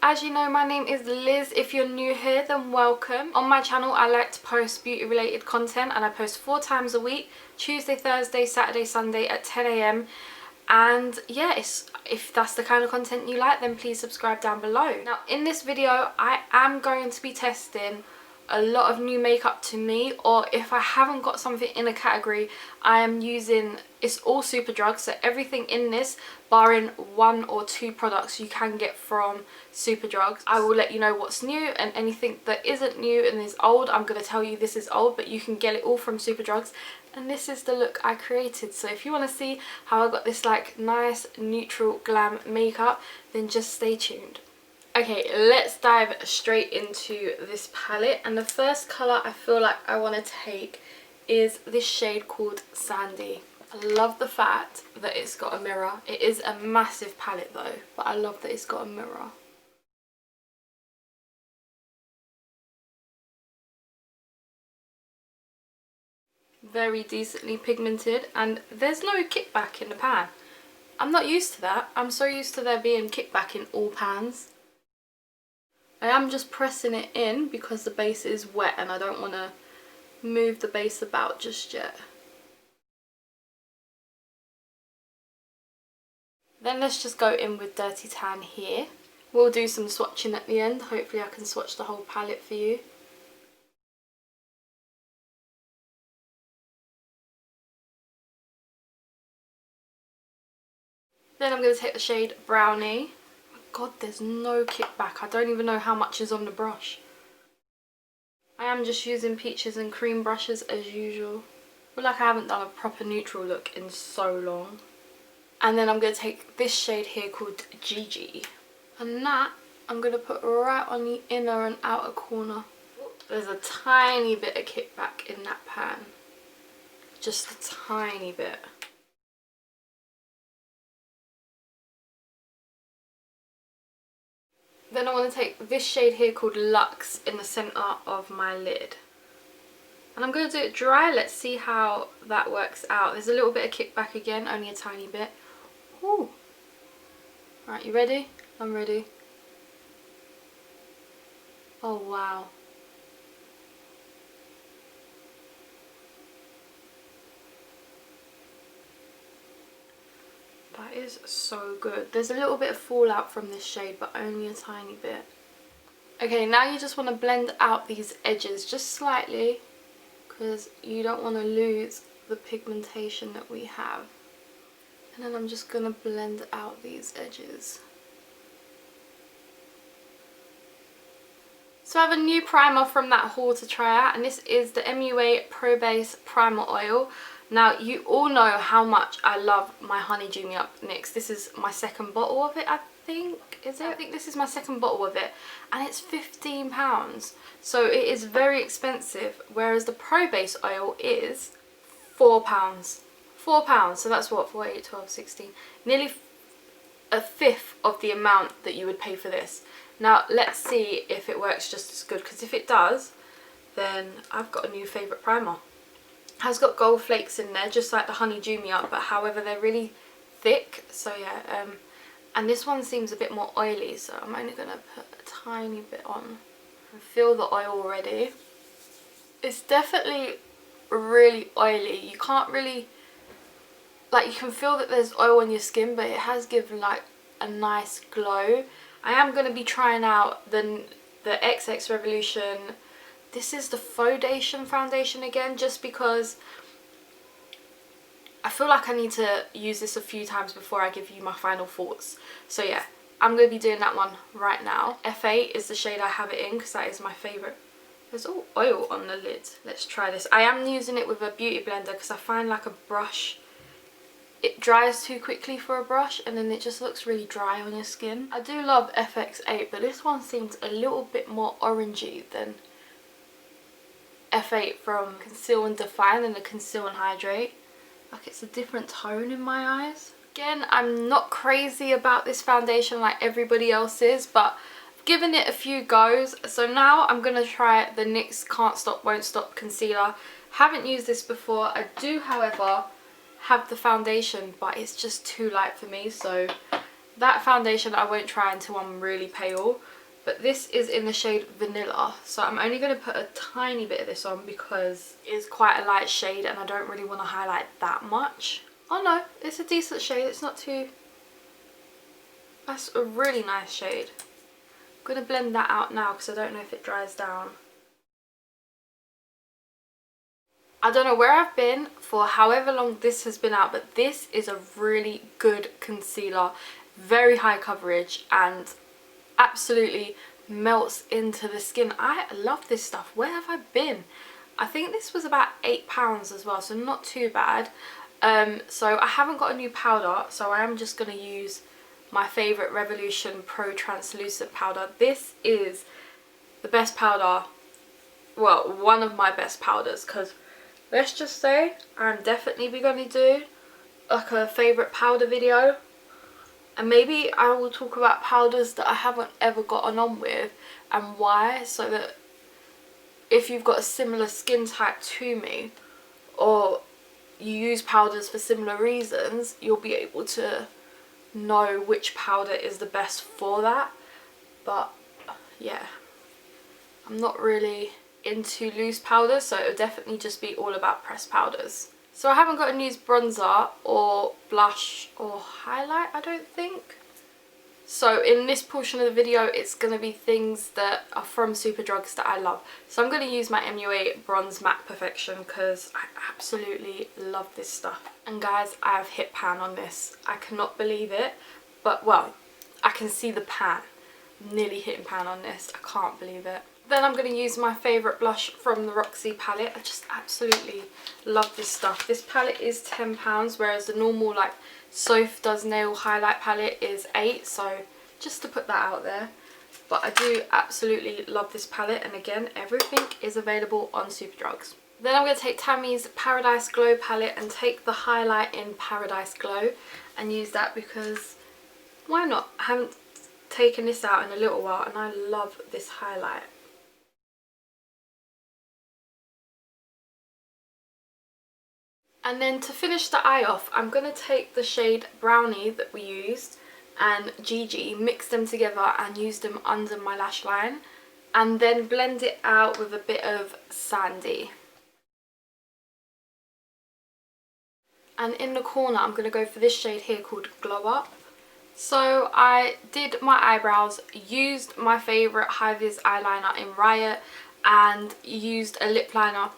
As you know, my name is Liz. If you're new here, then welcome. On my channel, I like to post beauty related content, and I post 4 times a week: Tuesday, Thursday, Saturday, Sunday at 10 AM. And yeah, if that's the kind of content you like, then please subscribe down below. Now in this video, I am going to be testing a lot of new makeup to me, or if I haven't got something in a category, I am using, it's all Superdrug, so everything in this barring 1 or 2 products you can get from Superdrug. I will let you know what's new, and anything that isn't new and is old, I'm going to tell you this is old, but you can get it all from Superdrug. And this is the look I created, so if you want to see how I got this like nice neutral glam makeup, then just stay tuned. Okay, let's dive straight into this palette, and the first colour I feel like I want to take is this shade called Sandy. I love the fact that it's got a mirror. It is a massive palette though, but I love that it's got a mirror. Very decently pigmented, and there's no kickback in the pan. I'm not used to that. I'm so used to there being kickback in all pans. I am just pressing it in because the base is wet and I don't want to move the base about just yet. Then let's just go in with Dirty Tan here. We'll do some swatching at the end. Hopefully I can swatch the whole palette for you. Then I'm going to take the shade Brownie. God, there's no kickback. I don't even know how much is on the brush. I am just using peaches and cream brushes as usual. I feel like I haven't done a proper neutral look in so long. And then I'm going to take this shade here called Gigi. And that I'm going to put right on the inner and outer corner. There's a tiny bit of kickback in that pan. Just a tiny bit. Then I want to take this shade here called Luxe in the centre of my lid. And I'm going to do it dry. Let's see how that works out. There's a little bit of kickback again, only a tiny bit. Ooh. Right, you ready? I'm ready. Oh wow. That is so good. There's a little bit of fallout from this shade, but only a tiny bit. Okay, now you just want to blend out these edges just slightly, because you don't want to lose the pigmentation that we have. And then I'm just going to blend out these edges. So I have a new primer from that haul to try out, and this is the MUA Pro Base Primer Oil. Now you all know how much I love my Honey Dew Me Up NYX. This is my second bottle of it, I think. Is it? I think this is my second bottle of it, and it's £15. So it is very expensive, whereas the Pro Base oil is £4. £4, so that's what, 4, 8, 12, 16. Nearly a fifth of the amount that you would pay for this. Now let's see if it works just as good, because if it does, then I've got a new favourite primer. It has got gold flakes in there, just like the Honey Dew Me Up, but however they're really thick. So yeah, and this one seems a bit more oily, so I'm only going to put a tiny bit on. I feel the oil already. It's definitely really oily. You can't really, like, you can feel that there's oil on your skin, but it has given like a nice glow. I am going to be trying out the XX Revolution. This is the Foundation foundation again, just because I feel like I need to use this a few times before I give you my final thoughts. So yeah, I'm going to be doing that one right now. F8 is the shade I have it in, because that is my favourite. There's all oil on the lid. Let's try this. I am using it with a beauty blender because I find like a brush, it dries too quickly for a brush, and then it just looks really dry on your skin. I do love FX8, but this one seems a little bit more orangey than F8 from Conceal and Define and the Conceal and Hydrate. Like, it's a different tone in my eyes. Again, I'm not crazy about this foundation like everybody else is, but I've given it a few goes. So now I'm going to try the NYX Can't Stop Won't Stop Concealer. Haven't used this before. I do, however, have the foundation, but it's just too light for me, so that foundation I won't try until I'm really pale. but this is in the shade Vanilla, so I'm only going to put a tiny bit of this on because it's quite a light shade and I don't really want to highlight that much. Oh no, it's a decent shade, it's not too... That's a really nice shade. I'm going to blend that out now because I don't know if it dries down. I don't know where I've been for however long this has been out, but this is a really good concealer. Very high coverage and absolutely melts into the skin. I love this stuff. Where have I been? I think this was about £8 as well, so not too bad. So I haven't got a new powder, so I am just going to use my favourite Revolution Pro Translucent powder. This is the best powder, well, one of my best powders, because let's just say I'm definitely going to do like a favourite powder video, and maybe I will talk about powders that I haven't ever gotten on with and why, so that if you've got a similar skin type to me or you use powders for similar reasons, you'll be able to know which powder is the best for that. But yeah, I'm not really into loose powders, so it'll definitely just be all about pressed powders. So I haven't got a new bronzer or blush or highlight, I don't think. So in this portion of the video, it's going to be things that are from Superdrugs that I love. So I'm going to use my MUA Bronze Matte Perfection because I absolutely love this stuff. And guys, I have hit pan on this. I cannot believe it. But, well, I can see the pan. I'm nearly hitting pan on this. I can't believe it. Then I'm going to use my favourite blush from the Roxy palette. I just absolutely love this stuff. This palette is £10, whereas the normal, like, Soph Does Nail highlight palette is £8, so just to put that out there. But I do absolutely love this palette, and again, everything is available on Superdrugs. Then I'm going to take Tammy's Paradise Glow palette and take the highlight in Paradise Glow and use that because why not? I haven't taken this out in a little while and I love this highlight. And then to finish the eye off, I'm going to take the shade Brownie that we used and Gigi, mix them together and use them under my lash line. And then blend it out with a bit of Sandy. And in the corner, I'm going to go for this shade here called Glow Up. So I did my eyebrows, used my favourite High Vis eyeliner in Riot, and used a lip liner.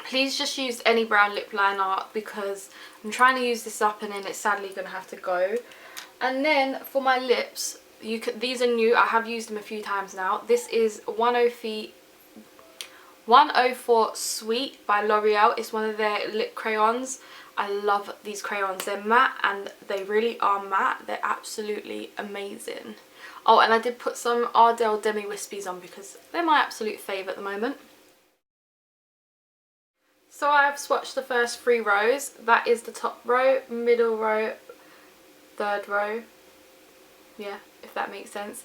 Please just use any brown lip liner because I'm trying to use this up and then it's sadly going to have to go. And then for my lips, these are new. I have used them a few times now. This is 104 Sweet by L'Oreal. It's one of their lip crayons. I love these crayons. They're matte and they really are matte. They're absolutely amazing. Oh, and I did put some Ardell Demi Wispies on because they're my absolute fave at the moment. So I've swatched the first 3 rows. That is the top row, middle row, third row. Yeah, if that makes sense.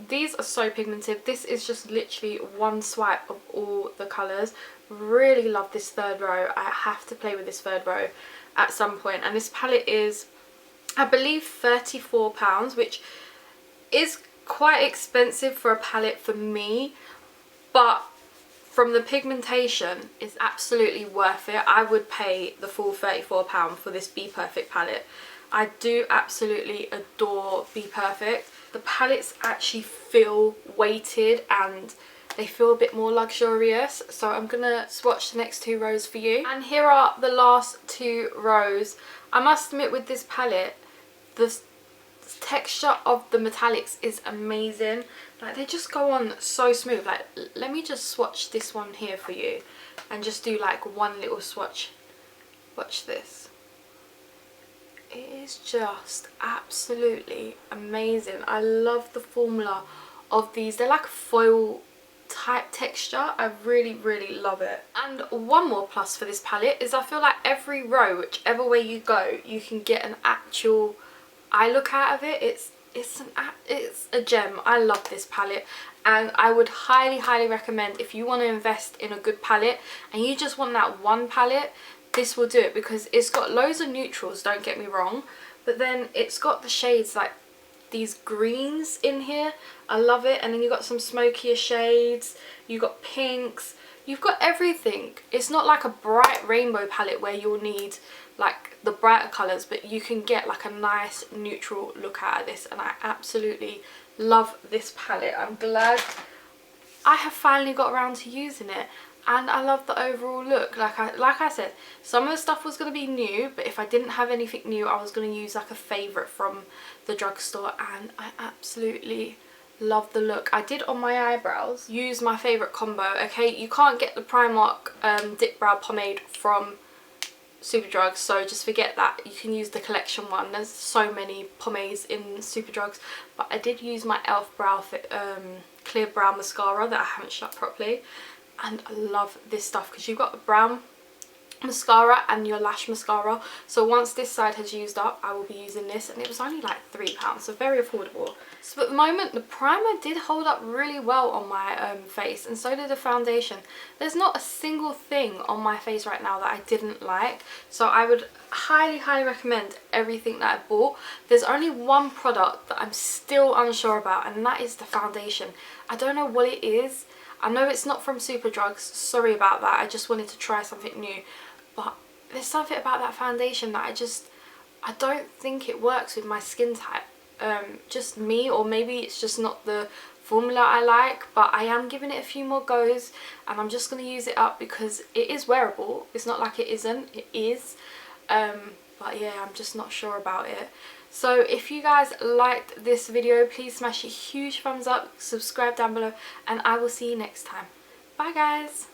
These are so pigmented. This is just literally one swipe of all the colours. Really love this third row. I have to play with this third row at some point. And this palette is, I believe, £34, which is quite expensive for a palette for me. But from the pigmentation, it's absolutely worth it. I would pay the full £34 for this Be Perfect palette. I do absolutely adore Be Perfect. The palettes actually feel weighted and they feel a bit more luxurious. So I'm going to swatch the next 2 rows for you. And here are the last 2 rows. I must admit, with this palette, the texture of the metallics is amazing. Like, they just go on so smooth. Like, let me just swatch this one here for you and just do like one little swatch. Watch this. It is just absolutely amazing. I love the formula of these. They're like foil type texture. I really, really love it. And one more plus for this palette is I feel like every row, whichever way you go, you can get an actual eye look out of it. It's a gem. I love this palette, and I would highly recommend, if you want to invest in a good palette and you just want that one palette, this will do it, because it's got loads of neutrals, don't get me wrong, but then it's got the shades like these greens in here. I love it. And then you've got some smokier shades, you've got pinks, you've got everything. It's not like a bright rainbow palette where you'll need like the brighter colours, but you can get like a nice neutral look out of this, and I absolutely love this palette. I'm glad I have finally got around to using it, and I love the overall look. Like I said, some of the stuff was going to be new, but if I didn't have anything new, I was going to use like a favourite from the drugstore, and I absolutely love the look. I did on my eyebrows use my favourite combo. Okay, you can't get the Primark Dip Brow Pomade from Superdrug, so just forget that. You can use the collection one. There's so many pomades in Superdrugs, but I did use my e.l.f. Brow Fit Clear Brow Mascara that I haven't shut properly, and I love this stuff because you've got the brown mascara and your lash mascara. So once this side has used up, I will be using this, and it was only like £3, so very affordable. So at the moment, the primer did hold up really well on my face, and so did the foundation. There's not a single thing on my face right now that I didn't like, so I would highly recommend everything that I bought. There's only one product that I'm still unsure about, and that is the foundation. I don't know what it is. I know it's not from Superdrugs, sorry about that. I just wanted to try something new, but there's something about that foundation that I don't think it works with my skin type. Just me, or maybe it's just not the formula I like, but I am giving it a few more goes, and I'm just going to use it up because it is wearable. It's not like it isn't, it is. But yeah, I'm just not sure about it. So if you guys liked this video, please smash a huge thumbs up, subscribe down below, and I will see you next time. Bye guys!